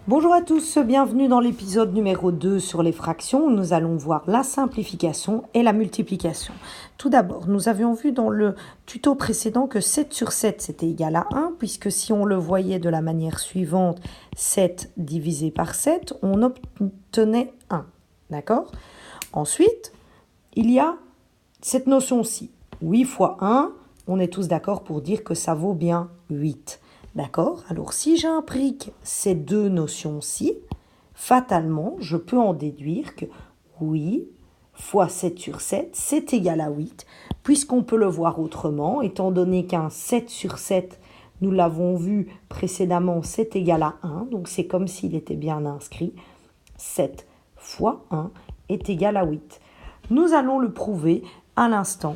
Bonjour à tous, bienvenue dans l'épisode numéro 2 sur les fractions où nous allons voir la simplification et la multiplication. Tout d'abord, nous avions vu dans le tuto précédent que 7 sur 7 c'était égal à 1, puisque si on le voyait de la manière suivante, 7 divisé par 7, on obtenait 1. D'accord ? Ensuite, il y a cette notion-ci. 8 fois 1, on est tous d'accord pour dire que ça vaut bien 8. D'accord ? Alors, si j'imbrique ces deux notions-ci, fatalement, je peux en déduire que 8 fois 7 sur 7, c'est égal à 8, puisqu'on peut le voir autrement, étant donné qu'un 7 sur 7, nous l'avons vu précédemment, c'est égal à 1, donc c'est comme s'il était bien inscrit. 7 fois 1 est égal à 8. Nous allons le prouver à l'instant.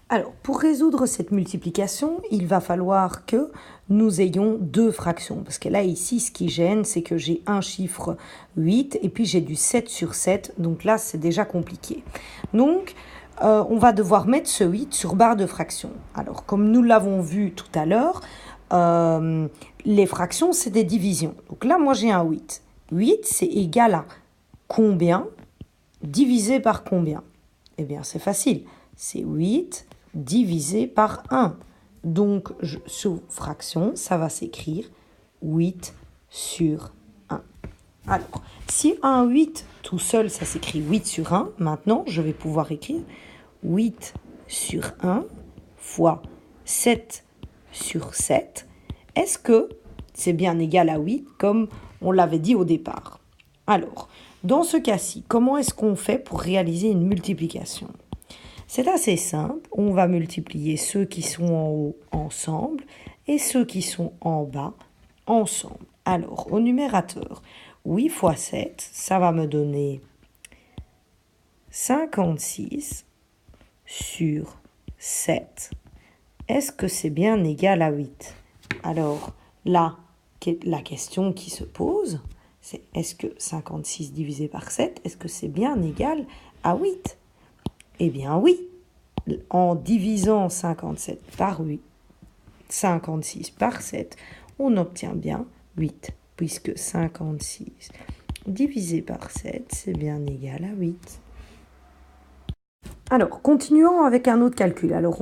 Alors, pour résoudre cette multiplication, il va falloir que nous ayons deux fractions. Parce que là, ici, ce qui gêne, c'est que j'ai un chiffre 8 et puis j'ai du 7 sur 7. Donc là, c'est déjà compliqué. Donc, on va devoir mettre ce 8 sur barre de fraction. Alors, comme nous l'avons vu tout à l'heure, les fractions, c'est des divisions. Donc là, moi, j'ai un 8. 8, c'est égal à combien divisé par combien? Eh bien, c'est facile. C'est 8 divisé par 1. Donc, sous fraction, ça va s'écrire 8 sur 1. Alors, si un 8 tout seul, ça s'écrit 8 sur 1, maintenant, je vais pouvoir écrire 8 sur 1 fois 7 sur 7. Est-ce que c'est bien égal à 8 comme on l'avait dit au départ? Alors, dans ce cas-ci, comment est-ce qu'on fait pour réaliser une multiplication? C'est assez simple, on va multiplier ceux qui sont en haut ensemble et ceux qui sont en bas ensemble. Alors, au numérateur, 8 fois 7, ça va me donner 56 sur 7. Est-ce que c'est bien égal à 8? Alors, là, la question qui se pose, c'est est-ce que 56 divisé par 7, est-ce que c'est bien égal à 8? Eh bien oui, en divisant 57 par 8, 56 par 7, on obtient bien 8, puisque 56 divisé par 7, c'est bien égal à 8. Alors, continuons avec un autre calcul. Alors,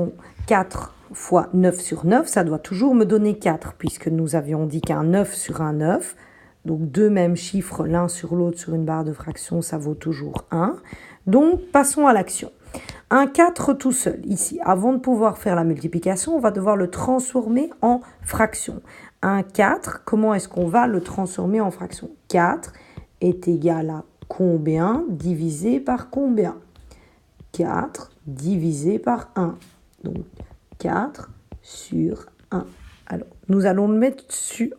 4 fois 9 sur 9, ça doit toujours me donner 4, puisque nous avions dit qu'un 9 sur un 9, donc deux mêmes chiffres l'un sur l'autre sur une barre de fraction, ça vaut toujours 1. Donc, passons à l'action. Un 4 tout seul, ici, avant de pouvoir faire la multiplication, on va devoir le transformer en fraction. Un 4, comment est-ce qu'on va le transformer en fraction? 4 est égal à combien divisé par combien? 4 divisé par 1. Donc, 4 sur 1. Alors, nous allons le mettre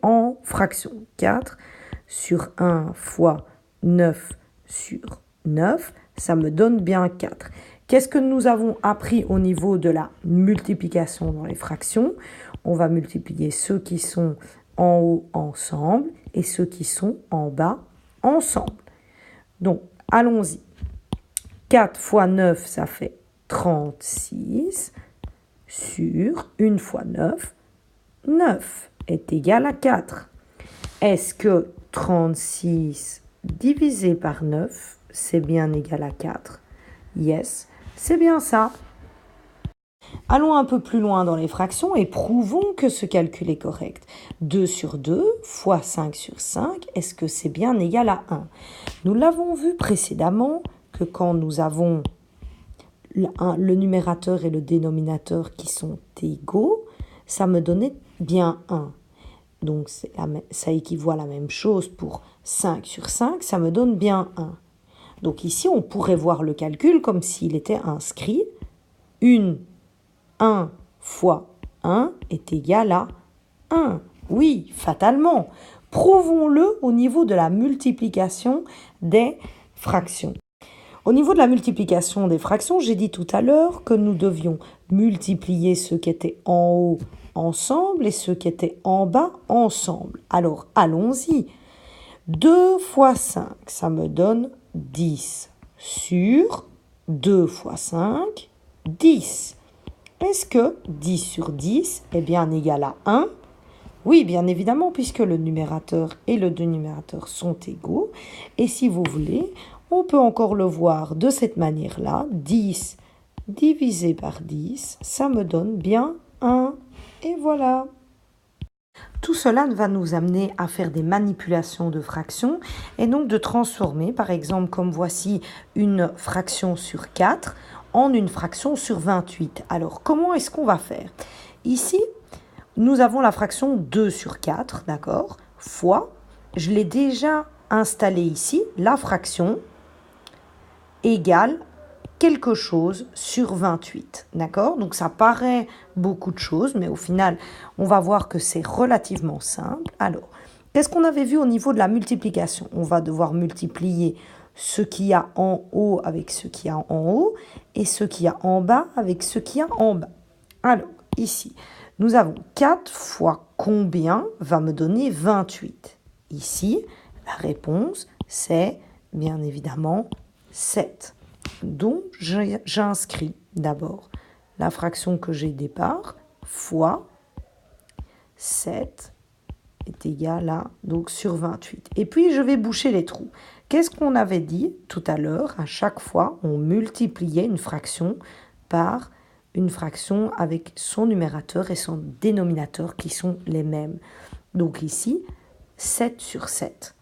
en fraction. 4 sur 1 fois 9 sur 9, ça me donne bien 4. Qu'est-ce que nous avons appris au niveau de la multiplication dans les fractions? On va multiplier ceux qui sont en haut ensemble et ceux qui sont en bas ensemble. Donc, allons-y. 4 fois 9, ça fait 36 sur 1 fois 9. 9 est égal à 4. Est-ce que 36 divisé par 9, c'est bien égal à 4? Yes, c'est bien ça. Allons un peu plus loin dans les fractions et prouvons que ce calcul est correct. 2 sur 2 fois 5 sur 5, est-ce que c'est bien égal à 1? Nous l'avons vu précédemment que quand nous avons le numérateur et le dénominateur qui sont égaux, ça me donnait bien 1. Donc ça équivaut à la même chose pour 5 sur 5, ça me donne bien 1. Donc ici, on pourrait voir le calcul comme s'il était inscrit 1 fois 1 est égal à 1. Oui, fatalement. Prouvons-le au niveau de la multiplication des fractions. Au niveau de la multiplication des fractions, j'ai dit tout à l'heure que nous devions multiplier ceux qui étaient en haut ensemble et ceux qui étaient en bas ensemble. Alors, allons-y. 2 fois 5, ça me donne 10 sur 2 fois 5, 10. Est-ce que 10 sur 10 est bien égal à 1? Oui, bien évidemment, puisque le numérateur et le dénominateur sont égaux. Et si vous voulez, on peut encore le voir de cette manière-là. 10 divisé par 10, ça me donne bien 1. Et voilà. Tout cela va nous amener à faire des manipulations de fractions et donc de transformer, par exemple, comme voici une fraction sur 4 en une fraction sur 28. Alors, comment est-ce qu'on va faire? Ici, nous avons la fraction 2 sur 4, d'accord, fois, je l'ai déjà installé ici, la fraction égale quelque chose sur 28, d'accord? Donc ça paraît beaucoup de choses, mais au final, on va voir que c'est relativement simple. Alors, qu'est-ce qu'on avait vu au niveau de la multiplication? On va devoir multiplier ce qu'il y a en haut avec ce qu'il y a en haut, et ce qu'il y a en bas avec ce qu'il y a en bas. Alors, ici, nous avons 4 fois combien va me donner 28? Ici, la réponse, c'est bien évidemment 7. Donc, j'inscris d'abord la fraction que j'ai départ fois 7 est égal à, donc, sur 28. Et puis, je vais boucher les trous. Qu'est-ce qu'on avait dit tout à l'heure? À chaque fois, on multipliait une fraction par une fraction avec son numérateur et son dénominateur qui sont les mêmes. Donc ici, 7 sur 7.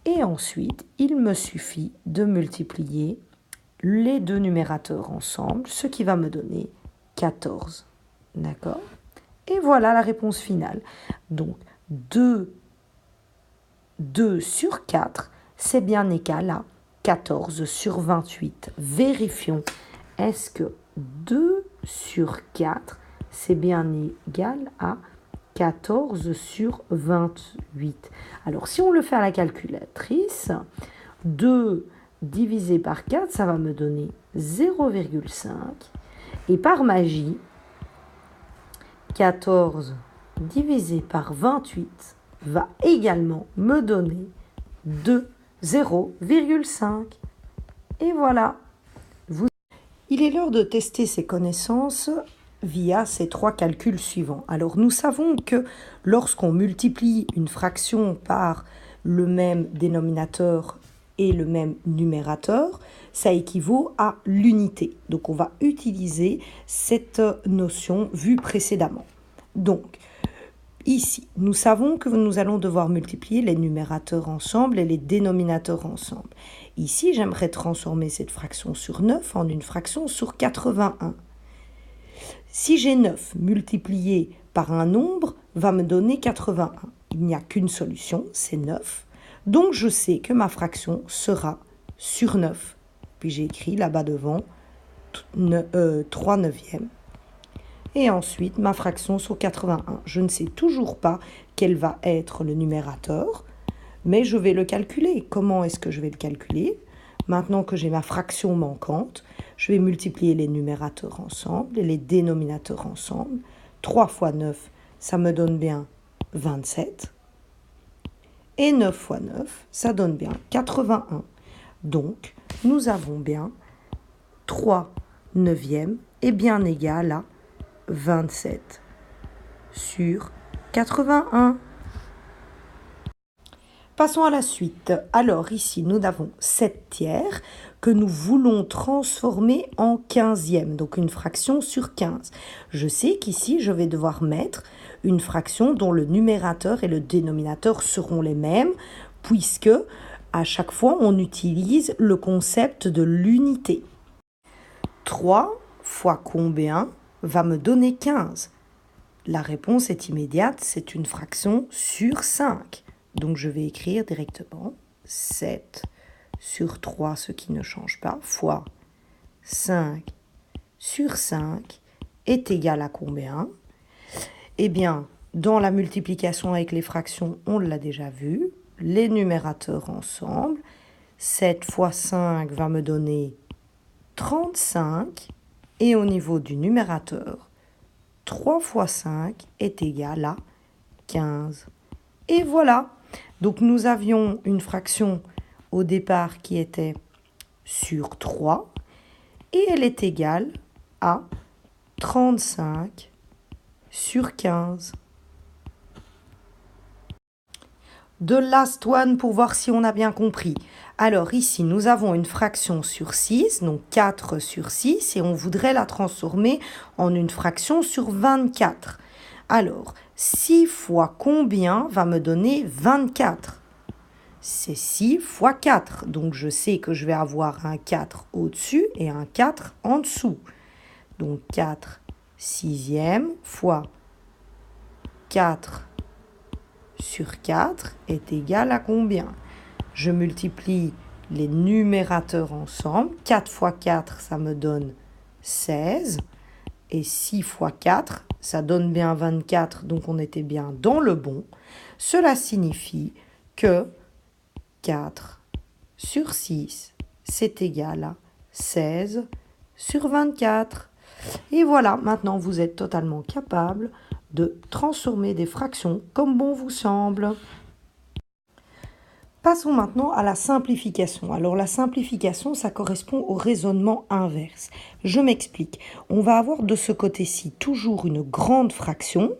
Et ensuite, il me suffit de multiplier les deux numérateurs ensemble, ce qui va me donner 14. D'accord? Et voilà la réponse finale. Donc, 2 sur 4, c'est bien égal à 14 sur 28. Vérifions, est-ce que 2 sur 4, c'est bien égal à 14 sur 28? Alors, si on le fait à la calculatrice, 2 divisé par 4, ça va me donner 0,5. Et par magie, 14 divisé par 28 va également me donner 0,5. Et voilà. Il est l'heure de tester ces connaissances via ces 3 calculs suivants. Alors, nous savons que lorsqu'on multiplie une fraction par le même dénominateur et le même numérateur, ça équivaut à l'unité. Donc, on va utiliser cette notion vue précédemment. Donc, ici, nous savons que nous allons devoir multiplier les numérateurs ensemble et les dénominateurs ensemble. Ici, j'aimerais transformer cette fraction sur 9 en une fraction sur 81. Si j'ai 9 multiplié par un nombre, va me donner 81. Il n'y a qu'une solution, c'est 9. Donc, je sais que ma fraction sera sur 9. Puis j'ai écrit là-bas devant 3 neuvièmes. Et ensuite, ma fraction sur 81. Je ne sais toujours pas quel va être le numérateur, mais je vais le calculer. Comment est-ce que je vais le calculer? Maintenant que j'ai ma fraction manquante, je vais multiplier les numérateurs ensemble et les dénominateurs ensemble. 3 fois 9, ça me donne bien 27. Et 9 fois 9, ça donne bien 81. Donc, nous avons bien 3 neuvièmes est bien égal à 27 sur 81. Passons à la suite. Alors ici, nous avons 7 tiers que nous voulons transformer en 15e, donc une fraction sur 15. Je sais qu'ici, je vais devoir mettre une fraction dont le numérateur et le dénominateur seront les mêmes, puisque à chaque fois, on utilise le concept de l'unité. 3 fois combien va me donner 15? La réponse est immédiate, c'est une fraction sur 5. Donc, je vais écrire directement 7 sur 3, ce qui ne change pas, fois 5 sur 5 est égal à combien? Eh bien, dans la multiplication avec les fractions, on l'a déjà vu. Les numérateurs ensemble, 7 fois 5 va me donner 35. Et au niveau du numérateur, 3 fois 5 est égal à 15. Et voilà. Donc, nous avions une fraction au départ qui était sur 3 et elle est égale à 35 sur 15. The last one pour voir si on a bien compris. Alors ici, nous avons une fraction sur 6, donc 4 sur 6, et on voudrait la transformer en une fraction sur 24. Alors, 6 fois combien va me donner 24? C'est 6 fois 4, donc je sais que je vais avoir un 4 au-dessus et un 4 en dessous. Donc 4 sixièmes fois 4 sur 4 est égal à combien? Je multiplie les numérateurs ensemble. 4 fois 4, ça me donne 16. Et 6 fois 4, ça donne bien 24, donc on était bien dans le bon. Cela signifie que 4 sur 6, c'est égal à 16 sur 24. Et voilà, maintenant vous êtes totalement capable de transformer des fractions comme bon vous semble. Passons maintenant à la simplification. Alors la simplification, ça correspond au raisonnement inverse. Je m'explique. On va avoir de ce côté-ci toujours une grande fraction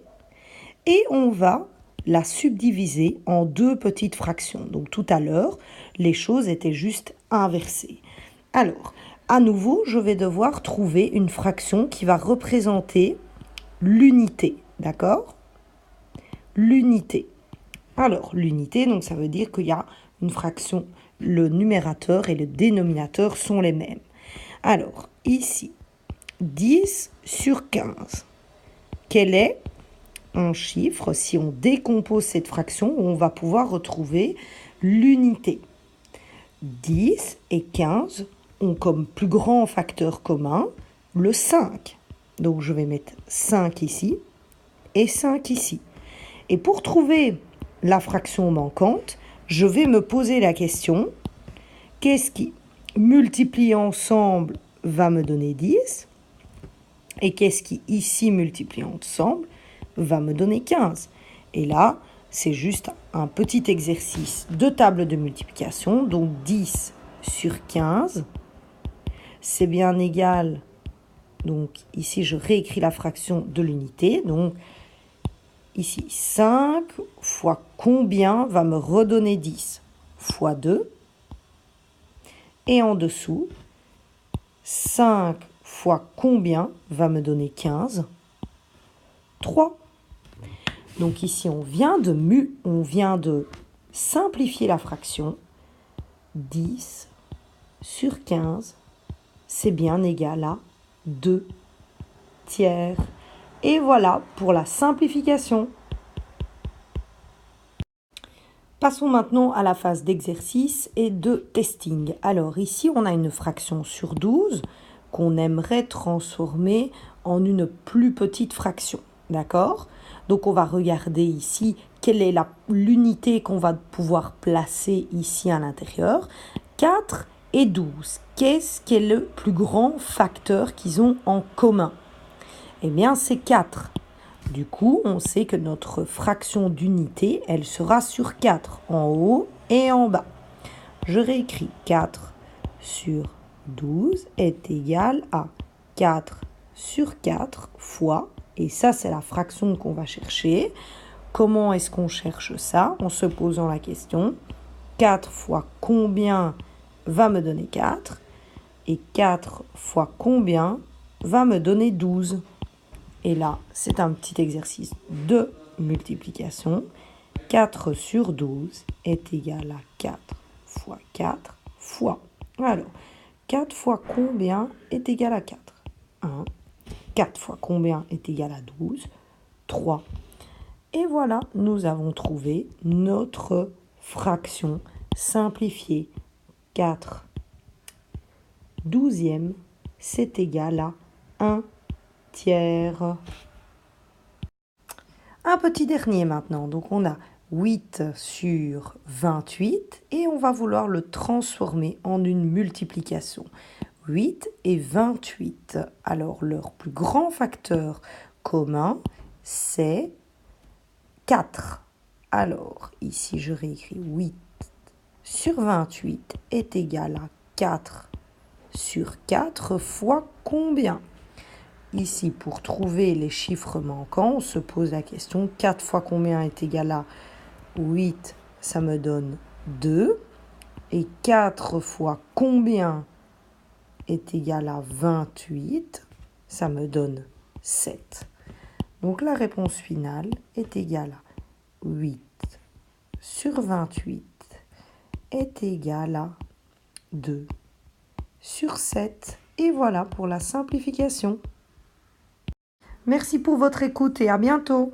et on va la subdiviser en deux petites fractions. Donc tout à l'heure, les choses étaient juste inversées. Alors, à nouveau, je vais devoir trouver une fraction qui va représenter l'unité. D'accord? L'unité. Alors, l'unité, donc ça veut dire qu'il y a une fraction, le numérateur et le dénominateur sont les mêmes. Alors, ici, 10 sur 15. Quel est un chiffre, si on décompose cette fraction, où on va pouvoir retrouver l'unité? 10 et 15 ont comme plus grand facteur commun le 5. Donc, je vais mettre 5 ici et 5 ici. Et pour trouver la fraction manquante, je vais me poser la question, qu'est-ce qui, multiplié ensemble, va me donner 10? Et qu'est-ce qui, ici, multiplié ensemble, va me donner 15? Et là, c'est juste un petit exercice de table de multiplication. Donc 10 sur 15, c'est bien égal. Donc ici, je réécris la fraction de l'unité. Donc ici, 5 fois combien va me redonner 10? Fois 2. Et en dessous, 5 fois combien va me donner 15? 3. Donc ici, on vient de simplifier la fraction. 10 sur 15, c'est bien égal à 2 tiers. Et voilà pour la simplification. Passons maintenant à la phase d'exercice et de testing. Alors ici, on a une fraction sur 12 qu'on aimerait transformer en une plus petite fraction. D'accord? Donc on va regarder ici quelle est l'unité qu'on va pouvoir placer ici à l'intérieur. 4 et 12. Qu'est-ce qui est le plus grand facteur qu'ils ont en commun? Eh bien, c'est 4. Du coup, on sait que notre fraction d'unité, elle sera sur 4, en haut et en bas. Je réécris 4 sur 12 est égal à 4 sur 4 fois, et ça c'est la fraction qu'on va chercher. Comment est-ce qu'on cherche ça? En se posant la question, 4 fois combien va me donner 4? Et 4 fois combien va me donner 12? Et là, c'est un petit exercice de multiplication. 4 sur 12 est égal à 4 fois 4 fois. Alors, 4 fois combien est égal à 4? 1. 4 fois combien est égal à 12? 3. Et voilà, nous avons trouvé notre fraction simplifiée. 4 douzièmes, c'est égal à 1 tiers. Un petit dernier maintenant. Donc on a 8 sur 28 et on va vouloir le transformer en une multiplication. 8 et 28. Alors leur plus grand facteur commun, c'est 4. Alors ici je réécris 8 sur 28 est égal à 4 sur 4 fois combien? Ici, pour trouver les chiffres manquants, on se pose la question 4 fois combien est égal à 8 ça me donne 2. Et 4 fois combien est égal à 28? Ça me donne 7. Donc la réponse finale est égale à 8 sur 28 est égal à 2 sur 7. Et voilà pour la simplification. Merci pour votre écoute et à bientôt.